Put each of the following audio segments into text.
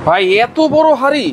ভাই এত বড় হাড়ি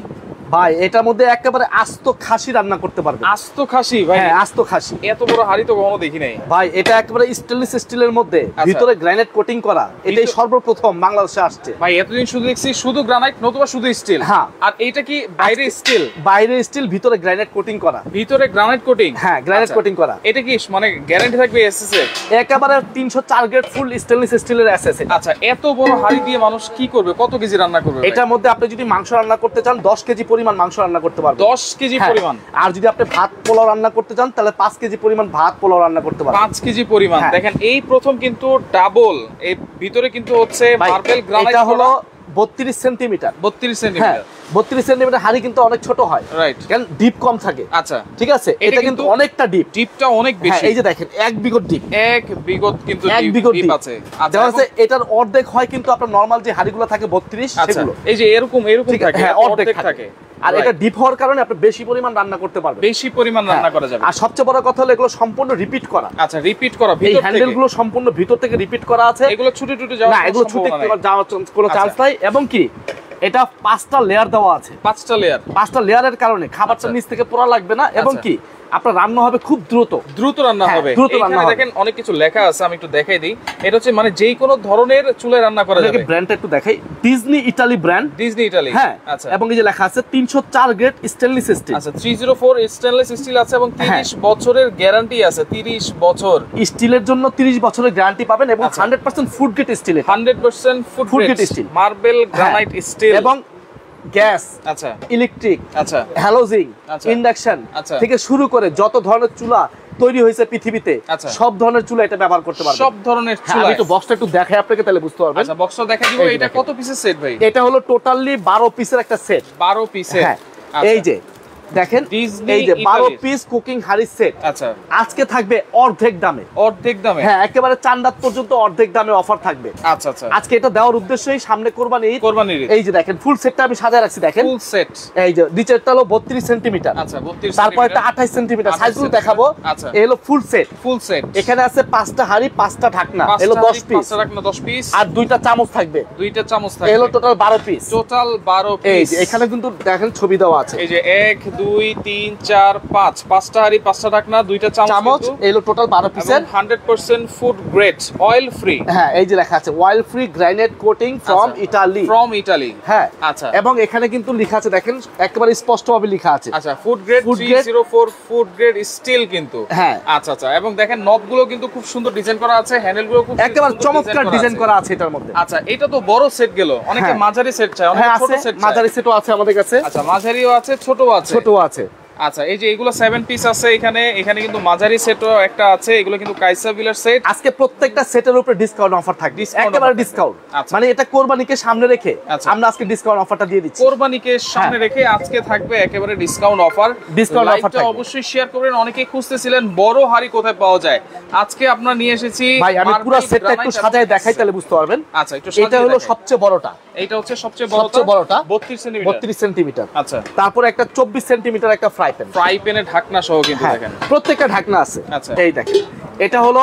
ভাই এটার মধ্যে একেবারে আস্ত খাসি রান্না করতে পারবে। আস্ত খাসি ভাই? হ্যাঁ আস্ত খাসি। এত বড় হাড়ি তো কখনো দেখি নাই ভাই। এটা একেবারে স্টেনলেস স্টিলের মধ্যে ভিতরে গ্রানাইট কোটিং করা, এটাই সর্বপ্রথম বাংলাদেশে আসছে ভাই। এতদিন শুধু দেখছি শুধু গ্রানাইট নতুবা শুধু স্টিল। হ্যাঁ। আর এইটা কি বাইরে স্টিল? বাইরে স্টিল, ভিতরে গ্রানাইট কোটিং করা। ভিতরে গ্রানাইট কোটিং? হ্যাঁ গ্রানাইট কোটিং করা। এটা কি মানে গ্যারান্টি থাকবে এসএস এর? একেবারে 304 গ্রেড ফুল স্টেনলেস স্টিলের এসএস। আচ্ছা, এত বড় হাড়ি দিয়ে মানুষ কি করবে? কত কেজি রান্না করবে? এটার মধ্যে আপনি যদি মাংস রান্না করতে চান 10 কেজি পরিমাণ মাংস রান্না করতে পারবেন। 10 কেজি পরিমাণ? আর যদি আপনি ভাত পোলাও রান্না করতে চান তাহলে 5 কেজি পরিমাণ ভাত পোলাও রান্না করতে পারবেন। 5 কেজি পরিমাণ। দেখেন এই প্রথম কিন্তু ডাবল, এই ভিতরে কিন্তু হচ্ছে মার্বেল গ্রানাইট। এটা হলো 32 সেন্টিমিটার। 32 সেন্টিমিটার? 32 সেন্টিমিটার হাড়ি কিন্তু অনেক ছোট হয়, রাইট, কারণ ডিপ কম থাকে। আচ্ছা ঠিক আছে, এটা কিন্তু অনেকটা ডিপ। ডিপটা অনেক বেশি। এই যে দেখেন 1 বিঘত ডিপ। 1 বিঘত কিন্তু ডিপ আছে। আচ্ছা, আছে এটার অর্ধেক হয় কিন্তু আপনার নরমাল যে হাড়িগুলো থাকে 32 সেগুলো। এই যে এরকম থাকে, হ্যাঁ অর্ধেক থাকে। আর এটা ডিপ হওয়ার কারণে আপনি বেশি পরিমাণ রান্না করতে পারবেন। বেশি পরিমাণ রান্না করা যাবে। আর সবচেয়ে বড় কথা হলো এগুলো সম্পূর্ণ রিপিট করা। আচ্ছা, রিপিট করা ভিতর থেকে। এই হ্যান্ডেল গুলো সম্পূর্ণ ভিতর থেকে রিপিট করা আছে। এগুলো ছুটে ছুটে যাওয়ার না, এগুলো ছুটে যাওয়ার কোনো চান্স নাই। এবং কি এটা 5টা লেয়ার দেওয়া আছে। 5টা লেয়ার? 5টা লেয়ারের কারণে খাবারটা নিচ থেকে পোড়া লাগবে না। এবং কি আপনার রান্না হবে খুব দ্রুত রান্না হবে। এখানে দেখেন অনেক কিছু লেখা আছে, আমি একটু দেখাই দিই। এটা হচ্ছে মানে যেই কোনো ধরনের চুলায় রান্না করা যাবে। ব্র্যান্ডটা একটু দেখাই, Disney Italy brand. Disney Italy, হ্যাঁ। আচ্ছা। এবং এই যে লেখা আছে 304 গ্রেড স্টেনলেস স্টিল। আচ্ছা, 304 স্টেনলেস স্টিল আছে এবং 30 বছরের গ্যারান্টি আছে। 30 বছর স্টিলের জন্য 30 বছরের গ্যারান্টি পাবেন। এবং 100% food grade steel. 100% food grade steel, marble granite steel. এবং গ্যাস, আচ্ছা, ইলেকট্রিক, আচ্ছা, হ্যালোজিন, ইন্ডাকশন থেকে শুরু করে যত ধরনের চুলা তৈরি হয়েছে পৃথিবীতে সব ধরনের চুলা এটা ব্যবহার করতে পারবেন। সব ধরনের চুলা। আমি একটু বক্সটা একটু দেখাই আপনাকে, তাহলে বুঝতে পারবেন। আচ্ছা, বক্সটা দেখাই দিব। এটা কত পিসের সেট ভাই? এটা হলো টোটালি 12 পিসের একটা সেট। 12 পিসের? হ্যাঁ। এই যে দেখেন, এই যে 12 পিস কুকিং হাড়ি সেট। আচ্ছা, আজকে থাকবে অর্ধেক দামে। অর্ধেক দামে? হ্যাঁ, একেবারে চাঁদ পর্যন্ত অর্ধেক দামে অফার থাকবে। আচ্ছা আচ্ছা। আজকে এটা দেওয়ার উদ্দেশ্যই সামনে কোরবানির। এই যে দেখেন ফুল সেটটা আমি সাজায় রাখছি। দেখেন ফুল সেট। এই যে নিচেরটা হলো 32 সেন্টিমিটার। আচ্ছা, 32। তারপর এটা 28 সেন্টিমিটার। সাইজগুলো দেখাবো। আচ্ছা, এই হলো ফুল সেট। Full set. এখানে আছে 5টা হাড়ি, 5টা ঢাকনা। এলো 10 পিস। 5টা ঢাকনা 10 পিস। আর 2টা চামচ থাকবে। 2টা চামচ থাকবে। এলো টোটাল 12 পিস। Total 12 piece. এই যে এখানে কিন্তু দেখেন ছবি দেওয়া আছে। এই যে 1 2 3 4 5, 5টা হাড়ি, 5টা ঢাকনা, 2টা চামচ। এলো টোটাল 12 পিসের। 100% ফুড গ্রেড, অয়েল ফ্রি। হ্যাঁ, এই যে লেখা আছে oil free granite coating from Italy. From Italy. হ্যাঁ, আচ্ছা। এবং এখানে কিন্তু লেখা আছে দেখেন, একেবারে স্পষ্টভাবে লেখা আছে। আচ্ছা, food grade 304 food grade still কিন্তু। হ্যাঁ, আচ্ছা আচ্ছা। এবং দেখেন নবগুলো কিন্তু খুব সুন্দর ডিজাইন করা আছে, হ্যান্ডেলগুলো খুব একেবারে চমৎকার ডিজাইন করা আছে এটার মধ্যে। আচ্ছা, এটা তো বড় সেট গেল। অনেকে মাঝারি সেট চায়, অনেকে ছোট সেট চায়। মাঝারি সেটও আছে আমাদের কাছে। আচ্ছা, মাঝারিও আছে, ছোটও আছে। আছে। আচ্ছা, এই যে এগুলো 7 পিস আছে এখানে। এখানে কিন্তু মাঝারি সেটও একটা আছে। এগুলো কিন্তু কাইসা বিলার সেট। আজকে প্রত্যেকটা সেটের উপরে ডিসকাউন্ট অফার থাকবে, একেবারে ডিসকাউন্ট। মানে এটা কোরবানিকে সামনে রেখে আমরা আজকে ডিসকাউন্ট অফারটা দিয়ে দিচ্ছি। কোরবানিকে সামনে রেখে আজকে থাকবে একেবারে ডিসকাউন্ট অফার। লাইভটা অবশ্যই শেয়ার করবেন। অনেকেই খুঁজতেছিলেন বড় হাড়ি কোথায় পাওয়া যায়। আজকে আপনারা নিয়ে এসেছি। ভাই আমি পুরো সেটটা একটু সাজায় দেখাই, তাহলে বুঝতে পারবেন। আচ্ছা, একটু সাজিয়ে। এটা হলো সবচেয়ে বড়টা। এটা হচ্ছে সবচেয়ে বড়টা 32 সেন্টিমিটার। আচ্ছা, তারপরে একটা 24 সেন্টিমিটার একটা ফ্রাই প্যান। ফ্রাই প্যানের ঢাকনা সহ কিন্তু দেখেন প্রত্যেকটা ঢাকনা আছে। আচ্ছা, এই দেখেন এটা হলো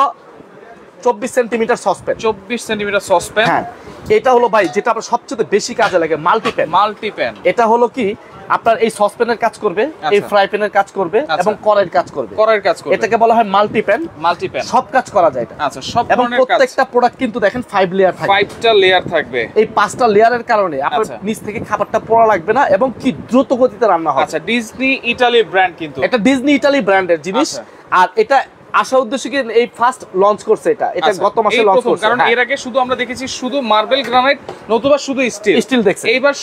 24 সেন্টিমিটার সসপ্যান। 24 centimetre saucepan. হ্যাঁ, এটা হলো ভাই যেটা আপনার সবচেয়ে বেশি কাজে লাগে, মাল্টিপ্যান। এটা হলো কি আপনার এই সসপ্যানের কাজ করবে, এই ফ্রাই প্যানের কাজ করবে এবং কড়াইয়ের কাজ করবে। এটাকে বলা হয় মাল্টিপ্যান। সব কাজ করা যায় এটা। আচ্ছা, সব এবং ধরনের কাজ। প্রত্যেকটা প্রোডাক্ট কিন্তু দেখেন 5 লেয়ার থাকবে। 5টা লেয়ার থাকবে। এই 5টা লেয়ারের কারণে আপনার নিচ থেকে খাবারটা পোড়া লাগবে না এবং কি দ্রুত গতিতে রান্না হবে। আচ্ছা, ডিজনি ইতালি ব্র্যান্ড কিন্তু। এটা ডিজনি ইতালি ব্র্যান্ডের জিনিস। আর এটা আসা উদ্দেশ্য কি এই ফার্স্ট লঞ্চ করছে এটা গত মাসে লঞ্চ করছে। কারণ এর আগে শুধু আমরা দেখেছি শুধু মার্বেল গ্রানাইট নতুবা শুধু স্টিল দেখছি। এইবার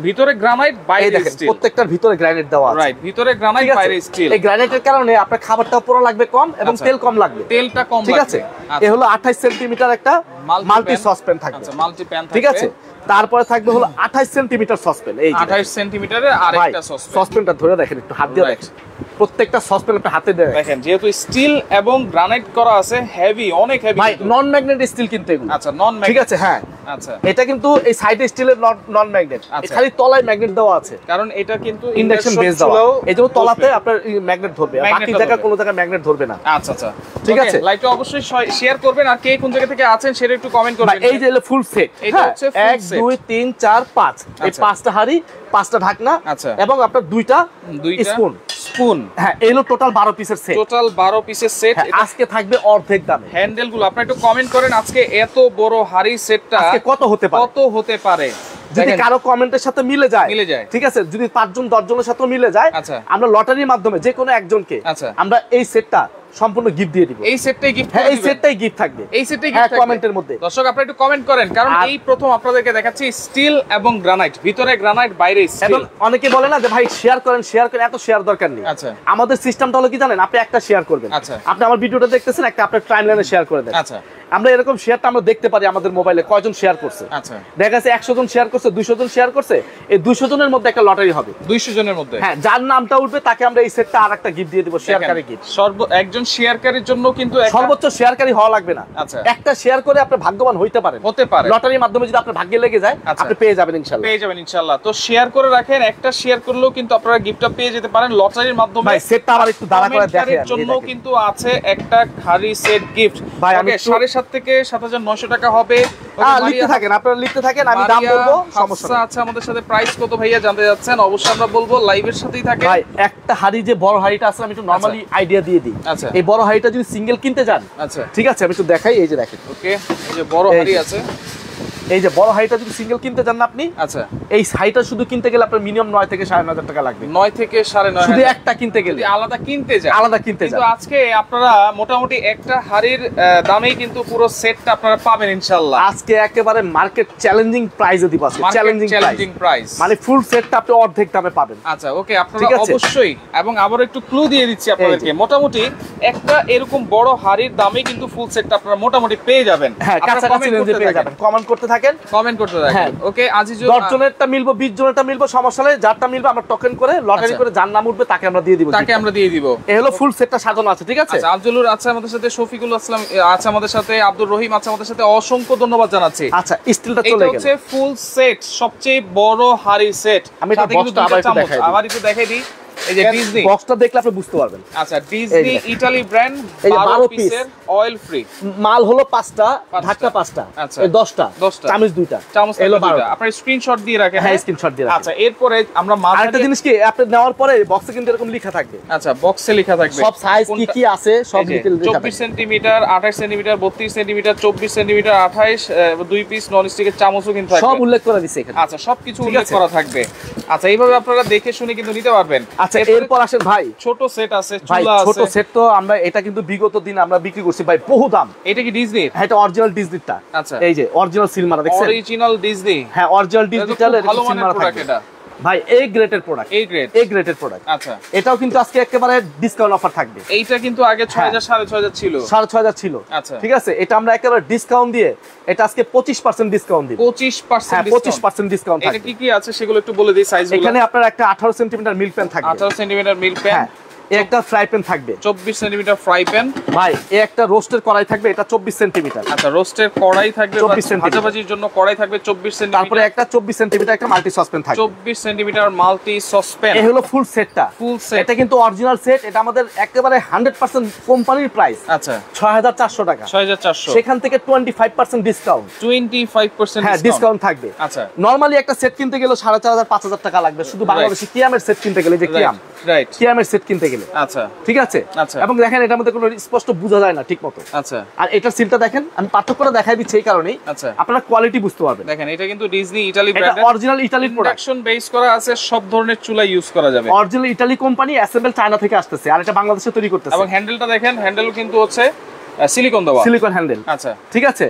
ভিতরে গ্রানাইট, বাইরে স্টিল। প্রত্যেকটার ভিতরে গ্রানাইট দেওয়া আছে। রাইট, ভিতরে গ্রানাইট, বাইরে স্টিল। এই গ্রানাইটের কারণে আপনার খাবারটা পোড়া লাগবে কম এবং তেল কম লাগবে। তেলটা কম লাগবে। ঠিক আছে। এই হলো 28 সেন্টিমিটার একটা মাল্টি সসপ্যান থাকবে। আচ্ছা, মাল্টি প্যান থাকবে। ঠিক আছে। তারপরে থাকবে হলো 28 সেন্টিমিটার সসপ্যান। এই 28 সেন্টিমিটারের আরেকটা সসপ্যানটা ধরে দেখেন, একটু হাত দিয়ে দেখেন। প্রত্যেকটা সসপ্যান আপনি হাতে দেন। দেখেন যেহেতু স্টিল এবং গ্রানাইট করা আছে, হেভি, অনেক হেভি ভাই, নন ম্যাগনেট স্টিল কিন্তু এগুলো। আচ্ছা, নন ম্যাগনেট, ঠিক আছে, হ্যাঁ। আচ্ছা, এটা কিন্তু এই সাইডে স্টিলের নন ম্যাগনেট, খালি তলায় ম্যাগনেট দেওয়া আছে, কারণ এটা কিন্তু ইন্ডাকশন বেস দেওয়া, এইজন্য তলাতে আপনার ম্যাগনেট ধরবে, বাকি জায়গা কোনো জায়গায় ম্যাগনেট ধরবে না। আচ্ছা আচ্ছা, ঠিক আছে। লাইভটা অবশ্যই শেয়ার করবেন, আর কে কোন জায়গা থেকে আছেন সেটা একটু কমেন্ট করবেন। এই যে হলো ফুল সেট, এটা হচ্ছে ফুল 1 2 3 4 5, এই 5টা হাড়ি, 5টা ঢাকনা, এবং আপনার দুইটা স্পুন। হ্যাঁ, এই হলো টোটাল 12 পিসের সেট, টোটাল 12 পিসের সেট। আজকে থাকবে অর্ধেক দামে। হ্যান্ডেল গুলো আপনারা একটু কমেন্ট করেন, আজকে এত বড় হাড়ি সেটটা আজকে কত হতে পারে। যদি কারো কমেন্টের সাথে মিলে যায়, ঠিক আছে, যদি 5 জন 10 জনের সাথে মিলে যায়, আমরা লটারির মাধ্যমে যে কোনো একজনকে আমরা এই সেটটা সম্পূর্ণ গিফট দিয়ে দিব। এই সেটটাই গিফট, হ্যাঁ, এই সেটটাই গিফট থাকবে, এই সেটটাই গিফট থাকবে কমেন্টের মধ্যে। দর্শক আপনারা একটু কমেন্ট করেন, কারণ এই প্রথম আপনাদেরকে দেখাচ্ছি স্টিল এবং গ্রানাইট, ভিতরে গ্রানাইট, বাইরে স্টিল। এবং অনেকে বলে না যে ভাই শেয়ার করেন, এত শেয়ার দরকার নেই। আচ্ছা, আমাদের সিস্টেমটা হলো কি জানেন, আপনি একটা শেয়ার করবেন, আপনি আমার ভিডিওটা দেখতেছেন, একটা আপনার টাইমলাইনে শেয়ার করে দেন। আচ্ছা, আমরা এরকম শেয়ারটা আমরা দেখতে পারি আমাদের মোবাইলে কয়জন শেয়ার করছে। আচ্ছা, দেখা যাচ্ছে 100 জন শেয়ার করছে, 200 জন শেয়ার করছে, এই 200 জনের মধ্যে একটা লটারি হবে, 200 জনের মধ্যে। হ্যাঁ, যার নামটা উঠবে তাকে আমরা এই সেটটা আরেকটা গিফট দিয়ে দিব, শেয়ারকারী গিফট। একজন শেয়ারকারীর জন্য কিন্তু সর্বোচ্চ শেয়ারকারী হওয়া লাগবে না। আচ্ছা, একটা শেয়ার করে আপনি ভাগ্যবান হতে পারে লটারির মাধ্যমে, যদি আপনার ভাগ্যে লেগে যায় আপনি পেয়ে যাবেন ইনশাআল্লাহ। তো শেয়ার করে রাখেন, একটা শেয়ার করলেও কিন্তু আপনারা গিফটটা পেয়ে যেতে পারেন লটারির মাধ্যমে। ভাই, সেটটা আবার একটু দাঁড়া করে দেখেন, এর জন্য কিন্তু আছে একটা খাড়ি সেট গিফট। ভাই, আমি 7.5 থেকে 7900 টাকা হবে। লিখতে থাকেন, আপনারা লিখতে থাকেন, আমি দাম বলবো, সমস্যা আছে। আমাদের সাথে প্রাইস কত ভাইয়া জানতে যাচ্ছেন, অবশ্যই আমরা বলবো, লাইভের সাথেই থাকেন। ভাই, একটা হাড়ি যে বড় হাড়িটা আছে, আমি একটু নরমালি আইডিয়া দিয়ে দিই। আচ্ছা, এই বড় হাড়িটা যদি সিঙ্গেল কিনতে যান, আচ্ছা, ঠিক আছে, আমি একটু দেখাই, এই যে দেখেন, ওকে, এই যে বড় হাড়ি আছে, এই যে বড় হাড়িটা যদি সিঙ্গেল কিনতে যান না আপনি, আচ্ছা, এই হাড়িটা শুধু কিনতে গেলে আপনার মিনিমাম 9 থেকে 9,500 টাকা লাগবে। 9 থেকে 9,500 শুধু একটা কিনতে গেলে, আলাদা কিনতে যায়, কিন্তু আজকে আপনারা মোটামুটি একটা হাড়ির দামেই কিন্তু পুরো সেটটা আপনারা পাবেন ইনশাআল্লাহ। আজকে একেবারে মার্কেট চ্যালেঞ্জিং প্রাইসে দিব, চ্যালেঞ্জিং প্রাইস, মানে ফুল সেটটা আপনি অর্ধেক দামে পাবেন। আচ্ছা, ওকে, আপনারা অবশ্যই, এবং আবার একটু ক্লু দিয়ে দিচ্ছি আপনাদেরকে, মোটামুটি একটা এরকম বড় হাড়ির দামে কিন্তু ফুল সেটটা আপনারা মোটামুটি পেয়ে যাবেন। হ্যাঁ, কাছাকাছি রেঞ্জে পেয়ে যাবেন। কমেন্ট করতে থাকেন। ওকে, আজিজুল, 10 জনেরটা মিলবো, 20 জনেরটা মিলবো, সমস্যা নেই, যারটা মিলবে আমরা টোকেন করে লটারি করে যার নাম উঠবে তাকে আমরা দিয়ে দিব। এই হলো ফুল সেটটা সাজানো আছে, ঠিক আছে। আচ্ছা, আফজলুর আছে আমাদের সাথে, শফিকুল আসলাম আছে আমাদের সাথে, আব্দুর রহিম আছে আমাদের সাথে, অসংখ্য ধন্যবাদ জানাচ্ছি। আচ্ছা, স্টিলটা চলে গেল, এটা হচ্ছে ফুল সেট, সবচেয়ে বড় হাড়ি সেট। আমি এটা বক্সটা আবার একটু দেখাই দিই, এই যে ডিজনি বক্সটা দেখলে আপনি বুঝতে পারবেন। আচ্ছা, ডিজনি ইতালি ব্র্যান্ড, 12 পিসের অয়েল ফ্রি। মাল হলো 5টা, ঢাকনা 5টা, আচ্ছা, এই 10টা, চামচ 2টা, এলো 12টা। আপনি স্ক্রিনশট দিয়ে রাখেন। হ্যাঁ, স্ক্রিনশট দিয়ে রাখেন। আচ্ছা, এরপরে আমরা আরেকটা জিনিস কি, আপনি নেওয়ার পরে বক্সে কিন্তু এরকম লেখা থাকবে। আচ্ছা, বক্সে লেখা থাকবে সব সাইজ কি আছে, সব ডিটেইল লেখা থাকবে। 24 centimetre, 28 centimetre, 32 centimetre, 24 centimetre, 28, 2 piece non স্টিকের চামচও কিন্তু থাকবে, সব উল্লেখ করা দিয়েছে এখানে। আচ্ছা, সবকিছু উল্লেখ করা থাকবে। আচ্ছা, এইভাবে আপনারা দেখে শুনে কিন্তু নিতে পারবেন। আচ্ছা, এরপর আসেন ভাই, ছোট সেট আছে, ভাই চুলা আছে। ছোট সেট তো আমরা এটা কিন্তু বিগত দিন আমরা বিক্রি করছি ভাই বহু দাম। এটা কি ডিজনি? হ্যাঁ, এটা অরিজিনাল ডিজনিটা। আচ্ছা, এই যে অরিজিনাল সিল মারা দেখছেন, অরিজিনাল ডিজনি। হ্যাঁ, অরিজিনাল ডিজিটাল, ভালো মানের প্রোডাক্ট এটা ভাই, এ গ্রেডের প্রোডাক্ট, এ গ্রেডের প্রোডাক্ট। আচ্ছা, এটাও কিন্তু আজকে একেবারে ডিসকাউন্ট অফার থাকবে। এইটা কিন্তু আগে 6000 6500 ছিল, 6500 ছিল। আচ্ছা, ঠিক আছে, এটা আমরা একেবারে ডিসকাউন্ট দিয়ে এটা আজকে 25% ডিসকাউন্ট দিব। 25% ডিসকাউন্ট। এটা কি কি আছে সেগুলো একটু বলে দিই সাইজগুলো। এখানে আপনার একটা 18 সেন্টিমিটার মিল্ক প্যান থাকবে, 18 সেন্টিমিটার মিল্ক প্যান, একটা ফ্রাই প্যান থাকবে 24 সেন্টিমিটার ফ্রাই প্যান। ভাই, একটা রোস্টের কড়াই থাকবে, এটা 24 সেন্টিমিটার। আচ্ছা, রোস্টের কড়াই থাকবে, 24 সেন্টিমিটার। ভাজাভাজির জন্য কড়াই থাকবে 24 সেন্টিমিটার। তারপরে একটা 24 সেন্টিমিটার একটা মাল্টি সসপ্যান থাকবে, 24 সেন্টিমিটার মাল্টি সসপ্যান। এই হলো ফুল সেটটা। ফুল সেট, এটা কিন্তু অরিজিনাল সেট, এটা আমাদের একেবারে 100% কোম্পানির প্রাইস। আচ্ছা, 6400 টাকা, 6400। সেখান থেকে 25% ডিসকাউন্ট, 25% হ্যাঁ, ডিসকাউন্ট থাকবে। আচ্ছা, নরমালি একটা সেট কিনতে গেলে 4500 5000 টাকা লাগবে, শুধু বাংলাদেশি কিয়ামের সেট কিনতে গেলে, যে কিয়াম, রাইট, কিয়ামের সেট কিনতে গেলে। আচ্ছা, ঠিক আছে। আচ্ছা, এবং দেখেন এটার মধ্যে কোনো স্পষ্ট বোঝা যায় না ঠিক মতো। আচ্ছা, আর এটার সিলটা দেখেন, আমি পার্থক্যটা দেখাই দিচ্ছি এই কারণেই, আচ্ছা, আপনারা কোয়ালিটি বুঝতে পারবেন। দেখেন এটা কিন্তু ডিজনি ইতালি এটা ব্র্যান্ডের, অরিজিনাল ইতালির প্রোডাক্ট, ইন্ডাকশন বেস করা আছে, সব ধরনের চুলা ইউজ করা যাবে। Original Italy company, assemble China থেকে আসতেছে, আর এটা বাংলাদেশে তৈরি করতেছে। এবং হ্যান্ডেলটা দেখেন, হ্যান্ডেল কিন্তু হচ্ছে সিলিকন দেওয়া, সিলিকন হ্যান্ডেল। আচ্ছা, ঠিক আছে,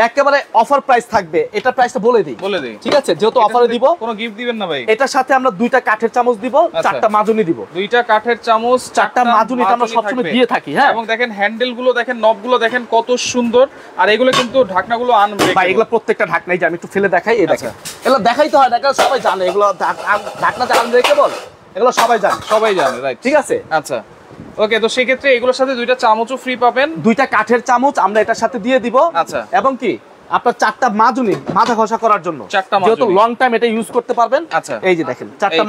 একেবারে অফার প্রাইস থাকবে। এটা প্রাইসটা বলে দিই, ঠিক আছে, যেহেতু অফারে দিব। কোনো গিফট দিবেন না ভাই? এটার সাথে আমরা 2টা কাঠের চামচ দিব, 4টা মাজুনি দিব। 2টা কাঠের চামচ, 4টা মাজুনি আমরা সবসময় দিয়ে থাকি। হ্যাঁ, এবং দেখেন হ্যান্ডেল গুলো দেখেন, নব গুলো দেখেন কত সুন্দর, আর এগুলো কিন্তু ঢাকনাগুলো আনব্রেকেবল ভাই। এগুলো প্রত্যেকটা ঢাকনাই, যে আমি একটু ফেলে দেখাই, এই দেখেন, এগুলো দেখাইতে হয় না, সবাই জানে এগুলো ঢাকনা যে আনব্রেকেবল। এগুলো সবাই জানে রাইট, ঠিক আছে। আচ্ছা ওকে, তো সেই ক্ষেত্রে এগুলোর সাথে দুইটা চামচও ফ্রি পাবেন, দুইটা কাঠের চামচ আমরা এটার সাথে দিয়ে দিব। আচ্ছা, এবং কি আপনার 4টা মাজুনি মাথা ঘষা করার জন্য, 4টা মাজুনি, যেহেতু লং টাইম এটা ইউজ করতে পারবেন। আচ্ছা, এই যে দেখেন 4টা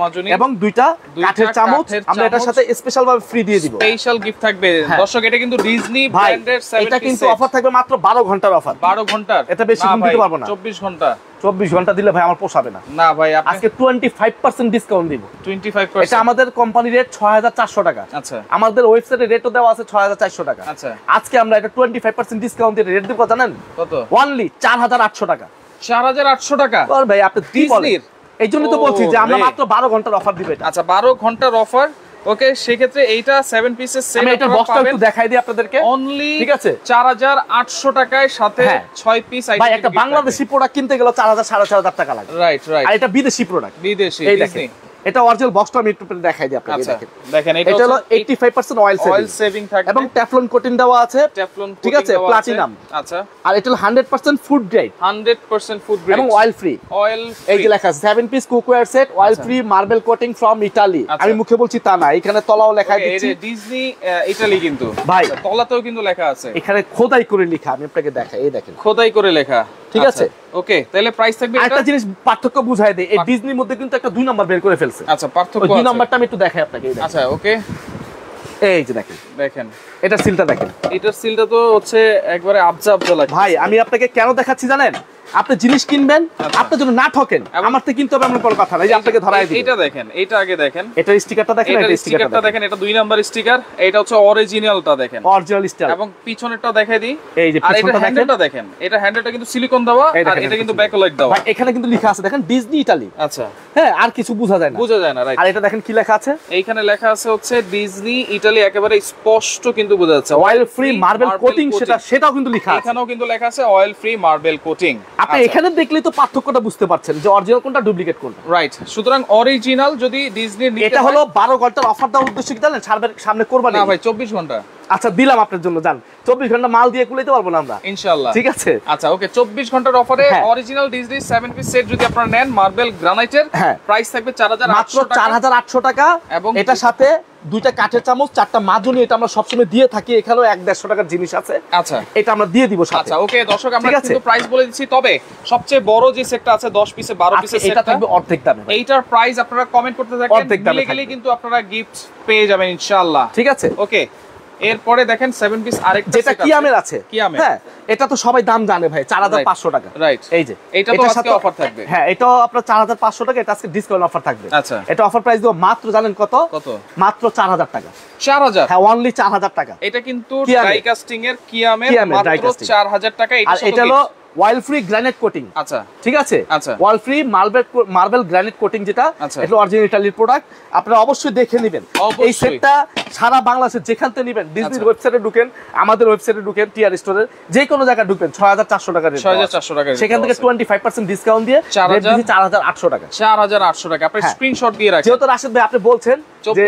মাজুনি এবং দুইটা কাঠের চামচ আমরা এটার সাথে স্পেশাল ভাবে ফ্রি দিয়ে দিব, স্পেশাল গিফট থাকবে। দর্শক এটা কিন্তু ডিজনি ব্র্যান্ডের 7 এটা কিন্তু অফার থাকবে মাত্র 12 ঘন্টার অফার। 12 ঘন্টার, এটা বেশি দিন দিতে পারবো না। 24 ঘন্টা, 24 ঘন্টা দিলে ভাই আমার পোষাবে না। না ভাই আজকে 25% ডিসকাউন্ট দিব। 25%, এটা আমাদের কোম্পানি রেট 6400 টাকা। আচ্ছা, আমাদের ওয়েবসাইটে রেটও দেওয়া আছে 6400 টাকা। আচ্ছা, আজকে আমরা এটা 25% ডিসকাউন্ট দিয়ে রেট দিব জানেন কত? অনলি 4800 টাকা। 4800 টাকা আর ভাই আপনি ডিজনির, এই জন্য তো বলছি যে আমরা মাত্র 12 ঘন্টার অফার দিব এটা। আচ্ছা 12 ঘন্টার অফার। ওকে, সেই ক্ষেত্রে এইটা 7 পিসের সেট আমি এটা বক্সটা একটু দেখাই দিই আপনাদেরকে। অনলি ঠিক আছে 4800 টাকায় সাথে 6 পিস আইটেম। ভাই একটা বাংলাদেশি প্রোডাক্ট কিনতে গেলে 4000 4500 টাকা লাগে। রাইট, আর এটা বিদেশি প্রোডাক্ট, বিদেশি। এই দেখেন এটা অরিজিনাল বক্সটা আমি একটু দেখাই দিই আপনাকে। দেখেন এটা হলো 85% অয়েল সেভিং থাকে এবং টেফলন কোটিং দেওয়া আছে, ঠিক আছে, প্লাটিনাম। আচ্ছা, আর এটা হলো 100% ফুড গ্রেড, 100% ফুড গ্রেড এবং অয়েল ফ্রি। এই যে লেখা আছে 7 piece cookware set oil free marble coating from Italy. আমি মুখে বলছি তা না, এখানে তলাও লেখা দিচ্ছি এই ডিজনি ইতালি, কিন্তু ভাই তলাতেও কিন্তু লেখা আছে, এখানে খোদাই করে লেখা। আমি আপনাকে দেখাই, এই দেখেন খোদাই করে লেখা, ঠিক আছে। ওকে, তাহলে প্রাইস থাকবে। একটা জিনিস পার্থক্য বুঝাই দেই, এই ডিজনির মধ্যে কিন্তু একটা 2 নাম্বার বের করে ফেলছে। আচ্ছা, পার্থক্য আছে, 2 নাম্বারটা আমি একটু দেখাই আপনাকে। আচ্ছা ওকে, এই যে দেখেন এটা সিলটা দেখেন, এটার সিলটা তো হচ্ছে একবারে আবজা আবজা লাগে। ভাই আমি আপনাকে কেন দেখাচ্ছি জানেন, আপনি জিনিস কিনবেন, আপনার জন্য না ঠকেন, আমার থেকে কিনতে হবে এমন কোনো কথা নাই। যে আপনাকে ধরাই দিই, এটা দেখেন, এটা আগে দেখেন, এটার স্টিকারটা দেখেন, এটা স্টিকারটা দেখেন, এটা 2 নাম্বার স্টিকার, এটা হচ্ছে অরিজিনালটা দেখেন, অরিজিনাল স্টিকার। এবং পিছনেরটা দেখাই দিই, এই যে পিছনটা হ্যান্ডেলটা দেখেন, এটা হ্যান্ডেলটা কিন্তু সিলিকন দেওয়া, আর এটা কিন্তু ব্যাকলাইট দেওয়া। ভাই এখানে কিন্তু লেখা আছে দেখেন ডিজনি ইতালি। আচ্ছা, হ্যাঁ, আর কিছু বোঝা যায় না, রাইট। আর এটা দেখেন কি লেখা আছে, এইখানে লেখা আছে হচ্ছে ডিজনি ইতালি, একেবারে স্পষ্ট কিন্তু বোঝা যাচ্ছে। অয়েল ফ্রি মার্বেল কোটিং, সেটাও কিন্তু লেখা আছে। এখানেও কিন্তু লেখা আছে অয়েল ফ্রি মার্বেল কোটিং। আপনি এখানে দেখলেই তো পার্থক্যটা বুঝতে পারছেন যে অরিজিনাল কোনটা ডুপ্লিকেট কোনটা, রাইট। সুতরাং অরিজিনাল যদি ডিজনি নিতে, এটা হলো 12 ঘন্টার অফার দেওয়ার উদ্দেশ্য কি জানেন, সামনে কোরবানি। না ভাই 24 ঘন্টা। আচ্ছা দিলাম আপনার জন্য, জান 24 ঘন্টা মাল দিয়ে কুলাইতে পারবো না আমরা ইনশাআল্লাহ, ঠিক আছে। আচ্ছা ওকে, 24 ঘন্টার অফারে অরিজিনাল ডিজনি 7 পিস সেট যদি আপনারা নেন মার্বেল গ্রানাইটের, প্রাইস থাকবে 4800 টাকা। এবং এটার সাথে দুইটা কাঠের চামচ, 4টা মাজুনি, এটা আমরা সবসময় দিয়ে থাকি। এখানেও 150 টাকার জিনিস আছে। আচ্ছা, এটা আমরা দিয়ে দিব সাথে। আচ্ছা ওকে, দর্শক আমরা কিন্তু প্রাইস বলে দিচ্ছি, তবে সবচেয়ে বড় যে সেটটা আছে 10 পিসে 12 পিসের সেটটা, এটা থাকবে অর্ধেক দামে। এইটার প্রাইস আপনারা কমেন্ট করতে থাকেন, মিলে গেলে কিন্তু আপনারা গিফট পেয়ে যাবেন ইনশাআল্লাহ, ঠিক আছে। ওকে, এরপরে দেখেন 7 পিস আরেকটা যেটা কিয়ামের আছে। হ্যাঁ, এটা তো সবাই দাম জানে ভাই, 4500 টাকা, রাইট। এই যে এটা তো আজকে অফার থাকবে। হ্যাঁ, এটাও আপনার 4500 টাকা, এটা আজকে ডিসকাউন্ট অফার থাকবে। আচ্ছা, এটা অফার প্রাইস দিব মাত্র, জানেন কত? মাত্র 4000 টাকা। 4000? হ্যাঁ, অনলি 4000 টাকা। এটা কিন্তু ডাই কাস্টিং এর কিয়ামের মাত্র 4000 টাকা। এটা হলো অয়েল ফ্রি গ্রানাইট কোটিং। আচ্ছা, ঠিক আছে। আচ্ছা, oil free marble granite coating, যেটা এটা অরিজিনাল ইতালির প্রোডাক্ট। আপনারা অবশ্যই দেখে নেবেন এই সেটটা। সারা বাংলাদেশে যেখান থেকে নেবেন, ডিজনির ওয়েবসাইটে ঢুকেন, আমাদের ওয়েবসাইটে ঢুকেন, টিআর স্টোরের যে কোনো জায়গায় ঢুকবেন, 6400 টাকা রেট, 6400 টাকা। সেখান থেকে 25% ডিসকাউন্ট দিয়ে 4800 টাকা। 4800 টাকা। আপনি স্ক্রিনশট দিয়ে রাখেন, যেহেতু রাশেদ ভাই আপনি বলছেন যে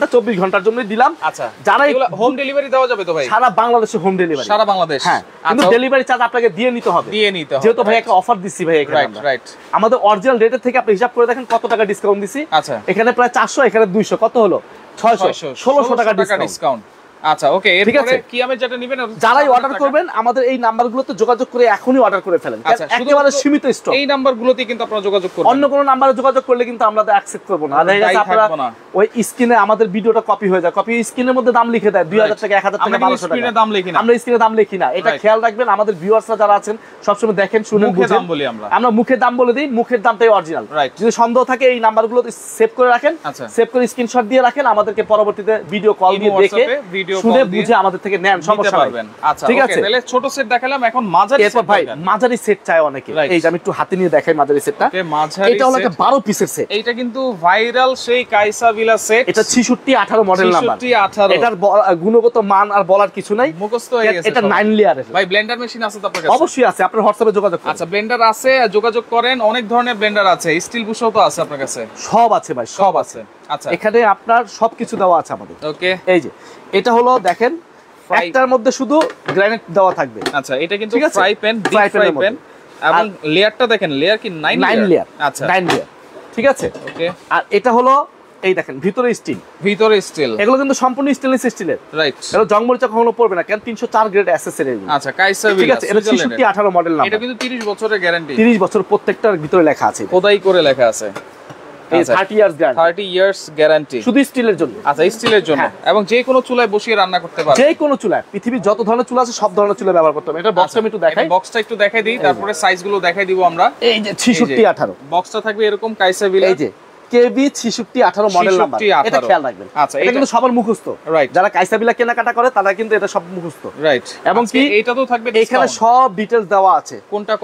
24 ঘন্টার জন্য দিলাম। আচ্ছা, যারা হোম ডেলিভারি দেওয়া যাবে তো ভাই? সারা বাংলাদেশে হোম ডেলিভারি, সারা বাংলাদেশ। হ্যাঁ, কিন্তু ডেলিভারি চার্জ আপনাকে দিয়ে নিতে হবে, যেহেতু ভাই একটা অফার দিচ্ছি ভাই এখানে। রাইট, আমাদের অরিজিনাল রেটের থেকে আপনি হিসাব করে দেখেন কত টাকা ডিসকাউন্ট দিছি। আচ্ছা, এখানে প্রায় 400, এখানে 200, কত হলো? 1600 টাকা ডিসকাউন্ট। আচ্ছা ওকে, এরপরে কি আমি যেটা নেবেন, যারাই অর্ডার করবেন আমাদের এই নাম্বারগুলোতে যোগাযোগ করে এখনই অর্ডার করে ফেলেন। একেবারে সীমিত স্টক, এই নাম্বারগুলোতেই কিন্তু আপনারা যোগাযোগ করবেন। অন্য কোনো নাম্বারে যোগাযোগ করলে কিন্তু আমরা অ্যাকসেপ্ট করব না। আপনারা ওই স্ক্রিনে আমাদের ভিডিওটা কপি হয়ে যায়, কপি স্ক্রিনের মধ্যে দাম লিখে দেয় 2000 টাকা, 1000 টাকা, 1200 টাকা। আমরা স্ক্রিনে দাম লিখি না, এটা খেয়াল রাখবেন। আমাদের ভিউয়ার্সরা যারা আছেন সবসময় দেখেন, শুনেন, বুঝেন। আমরা মুখে দাম বলে দিই, মুখের দামটাই অরিজিনাল। যদি সন্দেহ থাকে এই নাম্বারগুলোতে সেভ করে রাখেন, সেভ করে স্ক্রিনশট দিয়ে রাখেন, আমাদেরকে পরবর্তীতে ভিডিও কল দিয়ে দেখে শুনে বুঝে আমাদের থেকে নেন, সমস্যা নাই। আচ্ছা, ঠিক আছে। তাহলে ছোট সেট দেখালাম, এখন মাঝারি সেট। ভাই মাঝারি সেট চাই অনেকে, এই যে আমি একটু হাতে নিয়ে দেখাই মাঝারি সেটটা। এটা হলো একটা 12 পিসের সেট। এটা কিন্তু ভাইরাল সেই কাইসা ভিলা সেট। এটা 6618 মডেল নাম্বার। 6618। এটার গুণগত মান আর বলার কিছু নাই, মুখস্থ হয়ে গেছে। এটা 9 লেয়ারের। ভাই ব্লেন্ডার মেশিন আছে তো আপনার কাছে? অবশ্যই আছে, আপনার হোয়াটসঅ্যাপে যোগাযোগ করুন। আচ্ছা, ব্লেন্ডার আছে, যোগাযোগ করেন। অনেক ধরনের ব্লেন্ডার আছে, স্টিল বুশও তো আছে আপনার কাছে? সব আছে ভাই, সব আছে। আচ্ছা, এখানে আপনার সবকিছু দেওয়া আছে আমাদের। ওকে, এই যে এটা হলো দেখেন, একটার মধ্যে শুধু গ্রানাইট দেওয়া থাকবে। আচ্ছা, এটা কিন্তু fry pan, deep fry pan. এবং লেয়ারটা দেখেন, লেয়ার কি 9 লেয়ার? আচ্ছা, 9 লেয়ার। ঠিক আছে। ওকে, আর এটা হলো এই দেখেন ভিতরে স্টিল, এগুলো কিন্তু সম্পূর্ণ স্টেনলেস স্টিলের। রাইট, এগুলো জং মরিচা কখনো পড়বে না, কারণ 304 গ্রেড অ্যাসেসরি। আচ্ছা, কাইসা ভিলা, ঠিক আছে। এটা 6618 মডেল নাম্বার। এটা কিন্তু 30 বছরের গ্যারান্টি, 30 বছর প্রত্যেকটার ভিতরে লেখা আছে, খোদাই করে লেখা আছে। 30 ইয়ার্স গ্যারান্টি, 30 ইয়ার্স গ্যারান্টি শুধু স্টিলের জন্য। আচ্ছা, স্টিলের জন্য, এবং যে কোনো চুলায় বসিয়ে রান্না করতে পারবে, যে কোনো চুলায়, পৃথিবীর যত ধরনের চুলা আছে সব ধরনের চুলা ব্যবহার করতে হবে। এটা বক্সটা আমি একটু দেখাই, বক্সটা একটু দেখাই দিই, তারপরে সাইজগুলো দেখাই দিব আমরা। এই যে 6618 বক্সটা থাকবে এরকম কাইসা ভিলা, এই যে কেবি 6618 মডেল নাম্বার, এটা খেয়াল রাখবেন। আচ্ছা, এটা কিন্তু সবার মুখস্থ, রাইট। যারা কাইসা ভিলা কেনাকাটা করে তারা কিন্তু এটা সব মুখস্থ, রাইট। এবং কি এটা তো থাকবে এখানে সব ডিটেইলস দেওয়া আছে, কোনটা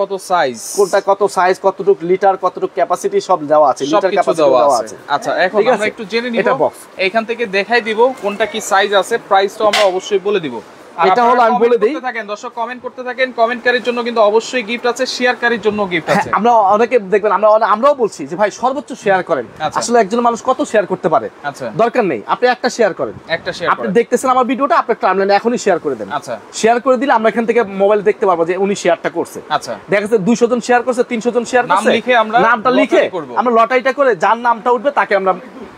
কত সাইজ, কতটুকু লিটার, কতটুকু ক্যাপাসিটি সব দেওয়া আছে, লিটার ক্যাপাসিটি দেওয়া আছে। আচ্ছা, এখন আমরা একটু জেনে নিব, এটা বক্স এখান থেকে দেখাই দিব কোনটা কি সাইজ আছে, প্রাইসটাও আমরা অবশ্যই বলে দিব। এটা হলো আমি বলে দেই, দর্শক কমেন্ট করতে থাকেন, কমেন্টকারীর জন্য কিন্তু অবশ্যই গিফট আছে, শেয়ারকারীর জন্য গিফট আছে। আমরা অনেকে দেখবেন, আমরাও বলছি যে ভাই সর্বোচ্চ শেয়ার করেন। আসলে একজন মানুষ কত শেয়ার করতে পারে, আচ্ছা, দরকার নেই, আপনি একটা শেয়ার করেন, আপনি দেখতেছেন আমার ভিডিওটা, আপনার টাইমলাইনে এখনই শেয়ার করে দেন। আচ্ছা, শেয়ার করে দিলে আমরা এখান থেকে মোবাইল দেখতে পারবো যে উনি শেয়ারটা করছে। আচ্ছা, দেখা যাচ্ছে 200 জন শেয়ার করছে, 300 জন শেয়ার করছে, নামটা লিখে আমরা লটারিটা করে যার নামটা উঠবে তাকে আমরা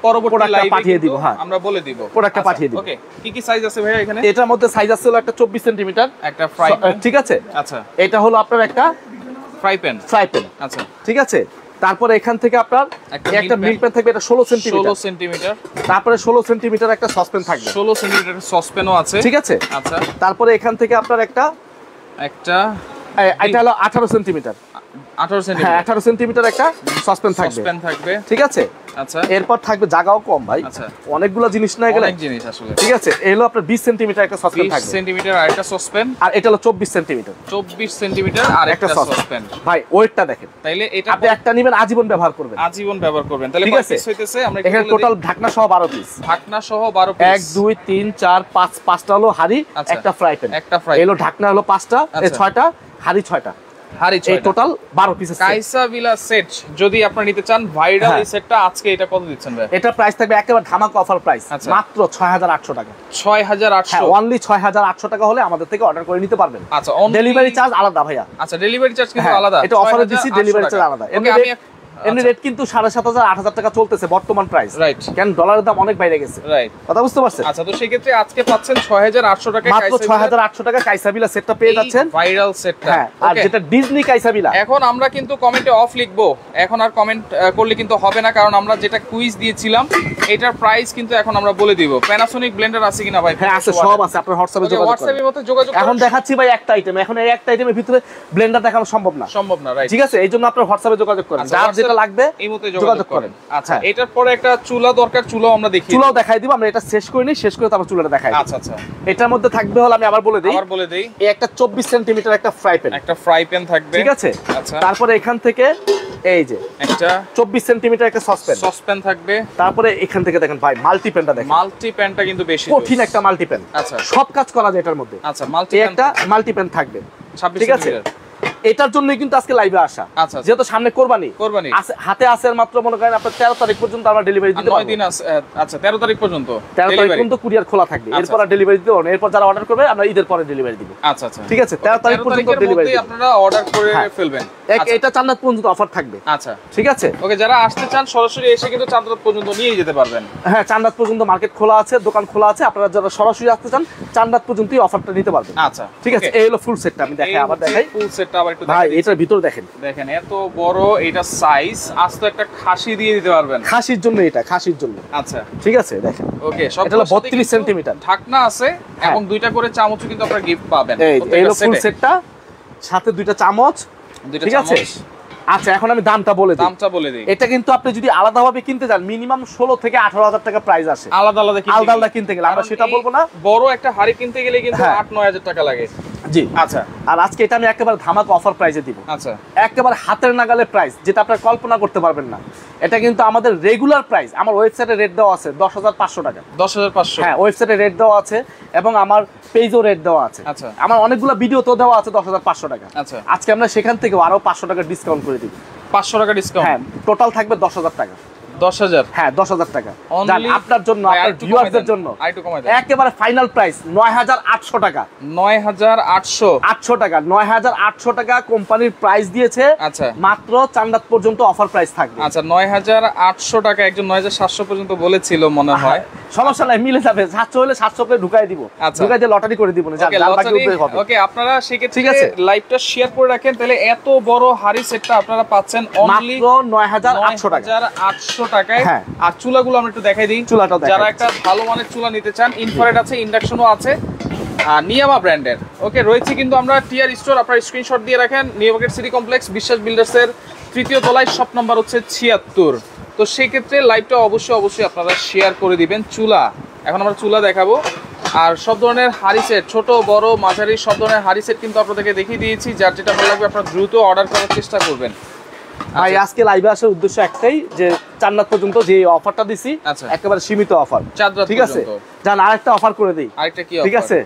পরবর্তী লাইভে পাঠিয়ে দিব। হ্যাঁ, আমরা বলে দিব, প্রোডাক্টটা পাঠিয়ে দিব। ওকে, কি কি সাইজ আছে ভাই এখানে? এটার মধ্যে সাইজ আছে হলো একটা 24 সেমি, একটা ফ্রাই প্যান, ঠিক আছে। আচ্ছা, এটা হলো আপনার একটা ফ্রাই প্যান, আচ্ছা, ঠিক আছে। তারপরে এখান থেকে আপনার একটা মিল প্যান থাকবে, এটা 16 সেন্টিমিটার। তারপরে 16 সেন্টিমিটার একটা সসপ্যান থাকবে, 16 সেন্টিমিটার সসপ্যানও আছে, ঠিক আছে। আচ্ছা, তারপরে এখান থেকে আপনার একটা এটা হলো 18 সেন্টিমিটার, 18 সেন্টিমিটার একটা সসপ্যান থাকবে, ঠিক আছে। আচ্ছা, এরপর থাকবে, জায়গাও কম ভাই, আচ্ছা, অনেকগুলো জিনিস না, এগুলো অনেক জিনিস আসলে, ঠিক আছে। এই হলো আপনার 20 সেন্টিমিটার একটা সসপ্যান থাকবে, 20 সেন্টিমিটার আর একটা সসপ্যান, আর এটা হলো 24 সেন্টিমিটার, 24 সেন্টিমিটার আর একটা সসপ্যান। ভাই ওয়েটটা দেখেন, তাইলে এটা আপনি একটা নেবেন, আজীবন ব্যবহার করবেন, তাহলে কয় পিস হইতেছে? আমরা এখানে টোটাল ঢাকনা সহ 12 পিস, 12 পিস, 1 2 3 4 5, 5টা হলো হাড়ি, একটা ফ্রাই প্যান, এলো ঢাকনা হলো 5টা, 6টা হাড়ি, 6টা হাড়ি, এই টোটাল 12 পিস কাইসা ভিলা সেট। যদি আপনি নিতে চান ভাইরাল এই সেটটা, আজকে এটা কত দিচ্ছেন ভাই? এটা প্রাইস থাকবে একেবারে ধামাকা অফার প্রাইস, মাত্র 6800 টাকা। 6800, অনলি 6800 টাকা হলে আমাদের থেকে অর্ডার করে নিতে পারবেন। আচ্ছা, ডেলিভারি চার্জ আলাদা ভাইয়া। আচ্ছা, ডেলিভারি চার্জ কিন্তু আলাদা, এটা অফারে দিছি, ডেলিভারি চার্জ আলাদা। এমনি রেট কিন্তু 7500 8000 টাকা চলতেছে বর্তমান প্রাইস, রাইট, কারণ ডলারের দাম অনেক বাইরে গেছে, রাইট, কথা বুঝতে পারছেন। আচ্ছা, তো সেই ক্ষেত্রে আজকে পাচ্ছেন 6800 টাকায়, মাত্র 6800 টাকা কাইসা ভিলা সেটটা পেয়ে যাচ্ছেন, ভাইরাল সেটটা। হ্যাঁ, আর যেটা ডিজনি কাইসা ভিলা। এখন আমরা কিন্তু কমেন্টে অফ লিখবো, এখন আর কমেন্ট করলে কিন্তু হবে না, কারণ আমরা যেটা কুইজ দিয়েছিলাম এটার প্রাইস কিন্তু এখন আমরা বলে দিব। প্যানাসোনিক ব্লেন্ডার আছে কিনা ভাই? হ্যাঁ আছে, সব আছে, আপনার হোয়াটসঅ্যাপের মধ্যে যোগাযোগ এখন দেখাচ্ছি ভাই একটা আইটেম, এখন এই একটা আইটেমের ভিতরে ব্লেন্ডার দেখানো সম্ভব না, রাইট, ঠিক আছে। এইজন্য আপনার হোয়াটসঅ্যাপে যোগাযোগ করেন, যার যেটা লাগবে এই মতে যোগাযোগ করেন। আচ্ছা, এটার পরে একটা চুলা দরকার, চুলাও আমরা দেখি, চুলাও দেখাই দিব। আমরা এটা শেষ করে নিই, শেষ করে তারপর চুলাটা দেখাই। আচ্ছা, আচ্ছা, এটার মধ্যে থাকবে হলো, আমি আবার বলে দেই, এই একটা 24 সেন্টিমিটার একটা ফ্রাই প্যান থাকবে, ঠিক আছে। আচ্ছা, তারপরে এখান থেকে এই যে একটা 24 সেন্টিমিটার একটা সসপ্যান থাকবে। তারপরে এখান থেকে দেখেন ভাই মাল্টি প্যানটা দেখেন, মাল্টি প্যানটা কিন্তু বেশি কঠিন একটা মাল্টি প্যান। আচ্ছা, সব কাজ করা যায় এটার মধ্যে। আচ্ছা, একটা মাল্টি প্যান থাকবে, ঠিক আছে। এটার জন্যই কিন্তু আজকে লাইভে আসা, যেহেতু সামনে কোরবানি হাতে আছে মাত্র মনে করেন আপনার 13 তারিখ পর্যন্ত আমরা ডেলিভারি দিতে পারবো। 9 দিন আছে, আচ্ছা 13 তারিখ পর্যন্ত কুরিয়ার খোলা থাকবে, এরপর আর ডেলিভারি দিতে পারবো না। এরপর যারা অর্ডার করবে আমরা ঈদের পরে ডেলিভারি দিব। আচ্ছা, আচ্ছা, ঠিক আছে, 13 তারিখ পর্যন্ত ডেলিভারি আপনারা অর্ডার করে ফেলবেন। এটা চান্দাত পর্যন্ত অফার থাকবে। আচ্ছা, ঠিক আছে। ওকে, যারা আসতে চান সরাসরি এসে কিন্তু চান্দাত পর্যন্ত নিয়ে যেতে পারবেন। হ্যাঁ, চান্দাত পর্যন্ত মার্কেট খোলা আছে, দোকান খোলা আছে, আপনারা যারা সরাসরি আসতে চান চান্দাত পর্যন্তই অফারটা নিতে পারবেন। আচ্ছা, ঠিক আছে। এই হলো ফুল সেটটা, আমি দেখাই, আবার দেখাই ফুল সেটটা আবার একটু ভাই। এটার ভিতর দেখেন এত বড় এটা সাইজ, আস্ত একটা খাসি দিয়ে দিতে পারবেন, খাসির জন্য, এটা খাসির জন্য। আচ্ছা, ঠিক আছে, দেখেন। ওকে, সব এটা হলো 32 সেন্টিমিটার ঢাকনা আছে, এবং দুইটা করে চামচও কিন্তু আপনারা গিফট পাবেন। এই হলো ফুল সেটটা, সাথে দুইটা চামচ, ঠিক আছে। আচ্ছা, এখন আমি দামটা বলে দিই। এটা কিন্তু আপনি যদি আলাদাভাবে কিনতে যান মিনিমাম 16 থেকে 18,000 টাকা প্রাইস আসে, আলাদা কিনতে গেলে। আমরা সেটা বলবো না, বড় একটা হাড়ি কিনতে গেলে কিন্তু 8-9,000 টাকা লাগে। জি, আচ্ছা। আর আজকে এটা আমি একেবারে ধামাকা অফার প্রাইসে দিব। আচ্ছা, একেবারে হাতের নাগালে প্রাইস, যেটা আপনারা কল্পনা করতে পারবেন না। এটা কিন্তু আমাদের রেগুলার প্রাইস, আমার ওয়েবসাইটে রেট দেওয়া আছে 10,500 টাকা। 10,500, হ্যাঁ, ওয়েবসাইটে রেট দেওয়া আছে, এবং আমার পেজও রেট দেওয়া আছে। আচ্ছা, আমার অনেকগুলো ভিডিও তো দেওয়া আছে 10,500 টাকা। আচ্ছা, আজকে আমরা সেখান থেকে আরো 500 টাকা ডিসকাউন্ট করে দিব। 500 টাকা ডিসকাউন্ট, হ্যাঁ, টোটাল থাকবে 10,000 টাকা। 10,000 হ্যাঁ 10,000 টাকা জান আপনার জন্য, আপনার ভিউয়ারদের জন্য একেবারে ফাইনাল প্রাইস 9,800 টাকা। 9,800 টাকা, 9,800 টাকা কোম্পানির প্রাইস দিয়েছে। আচ্ছা, মাত্র চান্দাত পর্যন্ত অফার প্রাইস থাকবে। আচ্ছা 9,800 টাকা, একজন 9,700 পর্যন্ত বলেছিল মনে হয়। সমস্যা নাই, মিলে যাবে। 700 হলে 700 করে ঢুকাই দিব, ঢুকাই দিয়ে লটারি করে দিব না। ওকে, আপনারা সেক্ষেত্রে লাইভটা শেয়ার করে রাখেন, তাহলে এত বড় হাড়ি সেটটা আপনারা পাচ্ছেন অনলি মাত্র 9,800 টাকায়। আর চুলাগুলো আমরা একটু দেখাই দিই, যারা একটা ভালো মানের চুলা নিতে চান। ইনফ্রারেড আছে, ইন্ডাকশনও আছে, নিয়ামা ব্র্যান্ডের। ওকে, রয়েছে কিন্তু আমরা টিআর স্টোর, আপনারা স্ক্রিনশট দিয়ে রাখেন। নিউ মার্কেট সিটি কমপ্লেক্স, বিশ্বাস বিল্ডার্সের 3য় তলায়, শপ নাম্বার হচ্ছে 76। তো সেই ক্ষেত্রে লাইভটা অবশ্যই আপনারা শেয়ার করে দিবেন। চুলা, এখন আমরা চুলা দেখাবো। আর সব ধরনের হাড়ি সেট, ছোট বড় মাঝারি সব ধরনের হাড়ি সেট কিন্তু আপনাদেরকে দেখিয়ে দিয়েছি। যার যেটা ভালো লাগবে আপনারা দ্রুত অর্ডার করার চেষ্টা করবেন। ভাই আজকে লাইভে আসার উদ্দেশ্য একটাই, যে চান্নাত পর্যন্ত যে অফারটা দিছি একেবারে সীমিত অফার, ঠিক আছে? জান আরেকটা অফার করে দিই। আরেকটা কি? ঠিক আছে,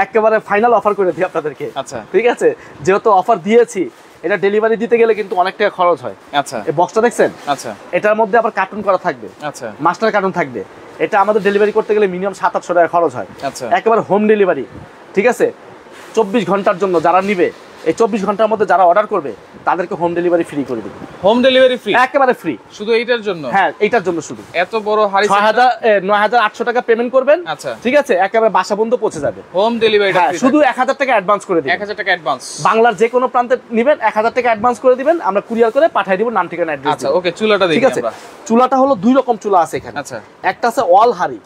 একেবারে ফাইনাল অফার করে দিই আপনাদেরকে। আচ্ছা, ঠিক আছে, যেহেতু অফার দিয়েছি, এটা ডেলিভারি দিতে গেলে কিন্তু অনেক টাকা খরচ হয়। আচ্ছা, এই বক্সটা দেখছেন? আচ্ছা, এটার মধ্যে আবার কার্টুন করা থাকবে। আচ্ছা, মাস্টার কার্টুন থাকবে। এটা আমাদের ডেলিভারি করতে গেলে মিনিমাম 700-800 টাকা খরচ হয়। আচ্ছা, একেবারে হোম ডেলিভারি, ঠিক আছে? 24 ঘন্টার জন্য যারা নিবে, এই 24 ঘন্টার মধ্যে যারা অর্ডার করবে তাদেরকে হোম ডেলিভারি ফ্রি করে দিবে। হোম ডেলিভারি ফ্রি, একেবারে ফ্রি, শুধু এইটার জন্য? হ্যাঁ, এইটার জন্য শুধু। এত বড় হাড়ি 9,800 টাকা পেমেন্ট করবেন। আচ্ছা, ঠিক আছে, একেবারে বাসা পর্যন্ত পৌঁছে যাবে। হোম ডেলিভারি শুধু 1,000 টাকা অ্যাডভান্স করে দিবেন। 1,000 টাকা অ্যাডভান্স, বাংলার যে কোনো প্রান্তে নেবেন 1,000 টাকা অ্যাডভান্স করে দিবেন, আমরা কুরিয়ার করে পাঠিয়ে দিব, নাম ঠিকানা অ্যাড্রেস। আচ্ছা, ওকে, চুলাটা দেখি। ঠিক আছে, চুলাটা হলো দুই রকম চুলা আছে এখানে। আচ্ছা, একটা আছে অল হাড়ি,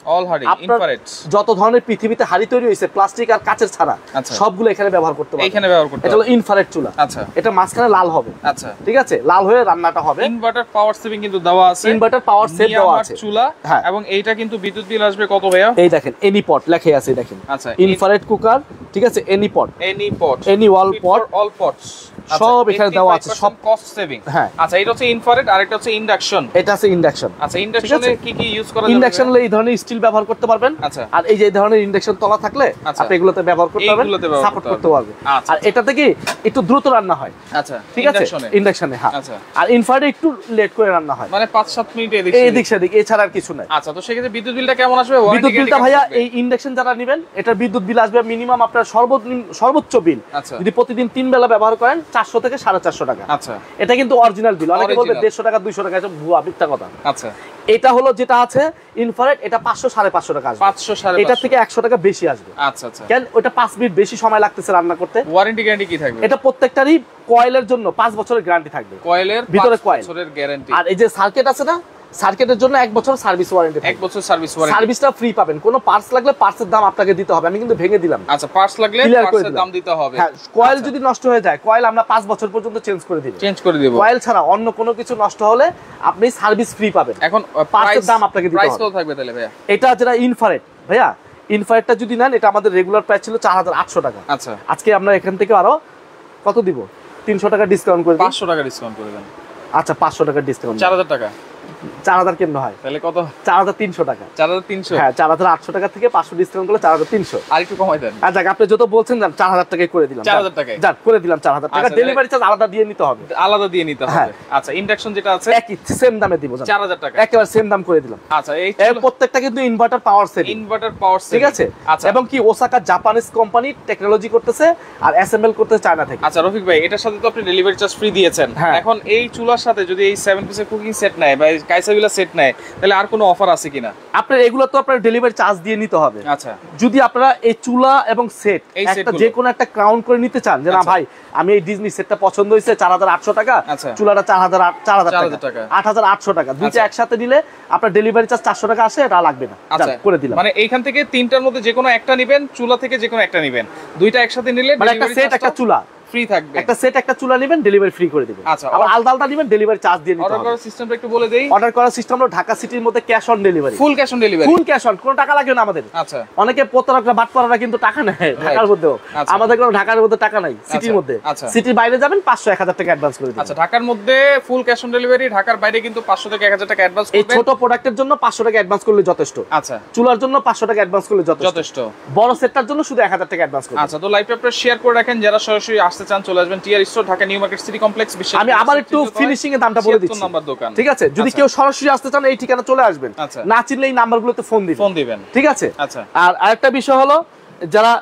ইনফ্রারেড। যত ধরনের পৃথিবীতে হাড়ি তৈরি হয়েছে প্লাস্টিক আর কাচের ছাড়া, সবগুলো এখানে ব্যবহার করতে পারবেন। এখানে ব্যবহার করতে, এটা হলো ইনফ্রারেড চুলা। আচ্ছা, এটা মাঝখানে লাল হবে। আচ্ছা, ঠিক আছে, লাল হয়ে রান্নাটা হবে। ইনভার্টার পাওয়ার সেভিং কিন্তু দেওয়া আছে, ইনভার্টার পাওয়ার সেভ দেওয়া আছে চুলা। এবং এইটা কিন্তু বিদ্যুৎ বিল আসবে কত ভাইয়া? এই দেখেন এনি পট লেখা আছে, দেখেন। আচ্ছা, ইনফ্রারেড কুকার, ঠিক আছে, এনি পট, এনি ওয়াল পট, অল পটস সব এখানে দেওয়া আছে, সব কস্ট সেভিং। হ্যাঁ, আচ্ছা, এটা হচ্ছে ইনফ্রারেড আর এটা হচ্ছে ইন্ডাকশন। এটা আছে ইন্ডাকশন। আচ্ছা, ইন্ডাকশনে কি কি ইউজ করা যাবে? ইন্ডাকশনে এই ধরনের স্টিল ব্যবহার করতে পারবেন। আচ্ছা, আর এই যে এই ধরনের ইন্ডাকশন তলা থাকলে আপনি এগুলোতে ব্যবহার করতে পারবেন, সাপোর্ট করতে পারবেন। আর এটাতে কি একটু দ্রুত রান্না হয়। আচ্ছা, ঠিক আছে, ইন্ডাকশনে। হ্যাঁ, আচ্ছা। আর ইনফ্রারেডে একটু লেট করে রান্না হয়, মানে 5-7 মিনিট এদিক সেদিক, এছাড়া আর কিছু নাই। আচ্ছা, তো সেক্ষেত্রে বিদ্যুৎ বিলটা কেমন আসবে? বিদ্যুৎ বিলটা ভাইয়া, এই ইন্ডাকশন যারা নেবেন, এটার বিদ্যুৎ বিল আসবে মিনিমাম আপনার সর্বোচ্চ বিল যদি প্রতিদিন 3 বেলা ব্যবহার করেন 400 থেকে 450 টাকা। আচ্ছা, এটা কিন্তু অরিজিনাল বিল। অনেকে বলবে 150 টাকা 200 টাকা, এটা ভুয়া, মিথ্যা কথা। আচ্ছা, এটা হলো যেটা আছে ইনফ্রারেড, এটা 500-550 টাকা আসবে। 500-550, এটা থেকে 100 টাকা বেশি আসবে। আচ্ছা, আচ্ছা, কেন? ওটা 5 মিনিট বেশি সময় লাগতেছে রান্না করতে। ওয়ারেন্টি গ্যারান্টি কি থাকবে? এটা প্রত্যেকটারই কয়েলের জন্য 5 বছরের গ্যারান্টি থাকবে। কয়েলের ভিতরে কয়েল, 5 বছরের গ্যারান্টি। আর এই যে সার্কিট আছে না, সার্কিটের জন্য 1 বছর সার্ভিস ওয়ারেন্টি। 1 বছর সার্ভিস ওয়ারেন্টি, সার্ভিসটা ফ্রি পাবেন। কোনো পার্টস লাগলে পার্টসের দাম আপনাকে দিতে হবে, আমি কিন্তু ভেঙে দিলাম। আচ্ছা, পার্টস লাগলে পার্টসের দাম দিতে হবে। হ্যাঁ, কয়েল যদি নষ্ট হয়ে যায়, কয়েল আমরা 5 বছর পর্যন্ত চেঞ্জ করে দিব। কয়েল ছাড়া অন্য কোনো কিছু নষ্ট হলে আপনি সার্ভিস ফ্রি পাবেন। এখন পার্টসের দাম আপনাকে দিতে হবে। প্রাইস কত থাকবে তাহলে ভাইয়া? এটা যেটা ইনফ্রারেড ভাইয়া, ইনফ্রারেডটা যদি নেন, এটা আমাদের রেগুলার প্রাইস ছিল 4,800 টাকা। আচ্ছা, আজকে আমরা এখান থেকে আরো কত দিব? 300 টাকা ডিসকাউন্ট করে দিই। 500 টাকা ডিসকাউন্ট করে দেন। আচ্ছা, 500 টাকা ডিসকাউন্ট। 4,000 টাকা। 4,000 কেন হয়? তাহলে কত? 4,300 টাকা। 4,300? হ্যাঁ, 4,800 টাকা থেকে 500 ডিসকাউন্ট করলে 4,300। আর একটু কমাই দেন। আচ্ছা, আপনি যত বলছেন যান 4,000 টাকায় করে দিলাম। 4,000 টাকায় যান করে দিলাম 4,000 টাকা। ডেলিভারি চার্জ আলাদা দিয়ে নিতে হবে। আলাদা দিয়ে নিতে হবে। আচ্ছা, ইন্ডাকশন যেটা আছে একই সেম দামে দিব। 4,000 টাকা একেবারে সেম দাম করে দিলাম। আচ্ছা, এই প্রত্যেকটা কিন্তু inverter power set, inverter power set, ঠিক আছে? আচ্ছা, এবং কি ওসাকা জাপানিজ কোম্পানি টেকনোলজি করতেছে আর অ্যাসেম্বল করতেছে চায়না থেকে। আচ্ছা, রফিক ভাই, এটার সাথে তো আপনি ডেলিভারি চার্জ ফ্রি দিয়েছেন। এখন এই চুলার সাথে যদি এই 7 পিসের কুকিং সেট নেয় বা কাইসাবিলা সেট নেয়, তাহলে আর কোনো অফার আছে কিনা? আপনার এগুলো তো আপনার ডেলিভারি চার্জ দিয়ে নিতে হবে। আচ্ছা, যদি আপনারা এই চুলা এবং সেট একটা যে কোনো একটা ক্রাউন করে নিতে চান, যে না ভাই আমি এই ডিজনি সেটটা পছন্দ হয়েছে 4,800 টাকা, চুলাটা 4,000 টাকা, 8,800 টাকা, দুইটা একসাথে নিলে আপনার ডেলিভারি চার্জ 400 টাকা আসে, এটা লাগবে না। আচ্ছা, করে দিলাম। মানে এইখান থেকে তিনটার মধ্যে যে কোনো একটা নেবেন, চুলা থেকে যে কোনো একটা নেবেন, দুইটা একসাথে নিলে মানে একটা সেট একটা চুলা ফ্রি থাকবে। একটা সেট একটা চুলা নেবেন, ডেলিভারি ফ্রি করে দিবেন। আচ্ছা, আবার আলাদা আলাদা নেবেন, ডেলিভারি চার্জ দিয়ে নিতে হবে। অর্ডার করার সিস্টেমটা একটু বলে দেই। অর্ডার করার সিস্টেম হলো ঢাকা সিটির মধ্যে cash on delivery, full cash on delivery, full cash on, কোনো টাকা লাগবে না আমাদের। আচ্ছা, অনেকে প্রতারকরা বাটপাররা কিন্তু টাকা নেয় ঢাকার মধ্যেও, আমাদের কোনো ঢাকার মধ্যে টাকা নাই, সিটির মধ্যে। সিটির বাইরে যাবেন 500-1000 টাকা অ্যাডভান্স করে দিবেন। আচ্ছা, ঢাকার মধ্যে ফুল ক্যাশ অন ডেলিভারি, ঢাকার বাইরে কিন্তু 500 থেকে 1000 টাকা অ্যাডভান্স করবেন। এই ছোট প্রোডাক্টের জন্য 500 টাকা অ্যাডভান্স করলে যথেষ্ট। আচ্ছা, চুলার জন্য 500 টাকা অ্যাডভান্স করলে যথেষ্ট। বড় সেটটার জন্য শুধু 1000 টাকা অ্যাডভান্স করবেন। আচ্টা, তো লাইভটা আপনারা শেয়ার করে রাখেন, যারা সরাসরি আসতে চান চলে আসবেন TR store, Dhaka new market city complex. আমি আবার একটু ফিনিশিং এর দামটা বলে দিচ্ছি। নাম্বার দোকান, ঠিক আছে? যদি কেউ সরাসরি আসতে চান এই ঠিকানা চলে আসবেন, না চিনলে এই নাম্বারগুলোতে ফোন দিবেন। ঠিক আছে? আচ্ছা। আর আরেকটা বিষয় হলো যারা,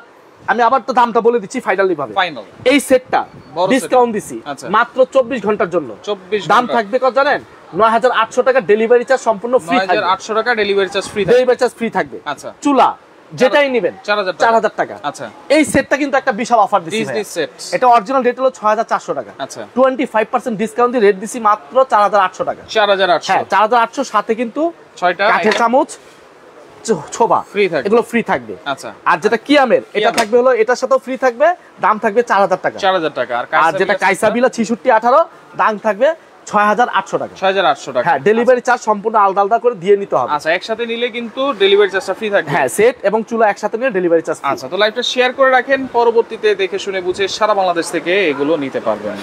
আমি আবার তো দামটা বলে দিচ্ছি ফাইনালি ভাবে। এই সেটটা ডিসকাউন্ট দিছি মাত্র 24 ঘন্টার জন্য। দাম থাকবে কত জানেন? 9800 টাকা ডেলিভারি চার্জ সম্পূর্ণ ফ্রি থাকবে। 9800 টাকা ডেলিভারি চার্জ ফ্রি থাকবে। ডেলিভারি চার্জ ফ্রি থাকবে। আচ্ছা। চুলা যেটাই নেবেন 4000 টাকা। আচ্ছা। এই সেটটা কিন্তু একটা বিশাল অফার দিছি ভাই। এটা অরিজিনাল রেট হলো 6400 টাকা। আচ্ছা। 25% ডিসকাউন্ট দিয়ে রেট দিছি মাত্র 4800 টাকা। 4800। হ্যাঁ 4800 সাথে কিন্তু 6টা কাঠের চামচ, ছোবা ফ্রি থাকবে, এগুলো ফ্রি থাকবে। আচ্ছা। আর যেটা কিয়ামের এটা থাকবে হলো এটার সাথেও ফ্রি থাকবে, দাম থাকবে 4000 টাকা। 4000 টাকা। আর যেটা কাইসাবিলা 6618 দাম থাকবে 6800 টাকা। 6800 টাকা। হ্যাঁ ডেলিভারি চার্জ সম্পূর্ণ আলাদা আলাদা করে দিয়ে নিতে হবে। আচ্ছা, একসাথে নিলে কিন্তু ডেলিভারি চার্জটা ফ্রি থাকবে। হ্যাঁ সেট এবং চুলা একসাথে নিলে ডেলিভারি চার্জ। আচ্ছা, তো লাইভটা শেয়ার করে রাখেন, পরবর্তীতে দেখে শুনে বুঝে সারা বাংলাদেশ থেকে এগুলো নিতে পারবেন।